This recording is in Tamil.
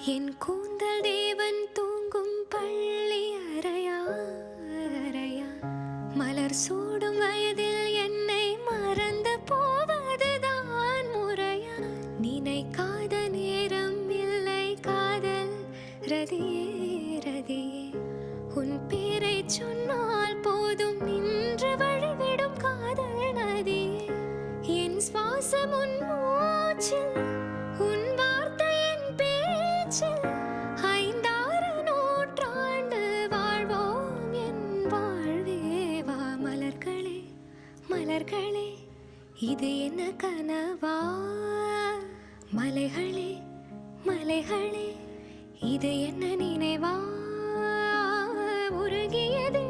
என் கூந்தல் தேவன் தூங்கும் பள்ளி அறையா அறையா, மலர் சூடும் வயதில் என்னை மறந்து போவதுதான் முறையா? நினைக்காத நேரம் இல்லை காதல் ரதியே ரதியே, உன் பேரை சொன்னால் போதும் நின்று வழிவிடும் காதல் நதியே. என் சுவாசம் உன் மூச்சில், உன் வார்த்தையின் பேச்சில், 5-6 நூற்றாண்டு வாழ்வோம் என் வாழ்வேவா. மலர்களே மலர்களே, இது என்ன கனவா? மலைகளே மலைகளே, இது என்ன நினைவா? உருகியது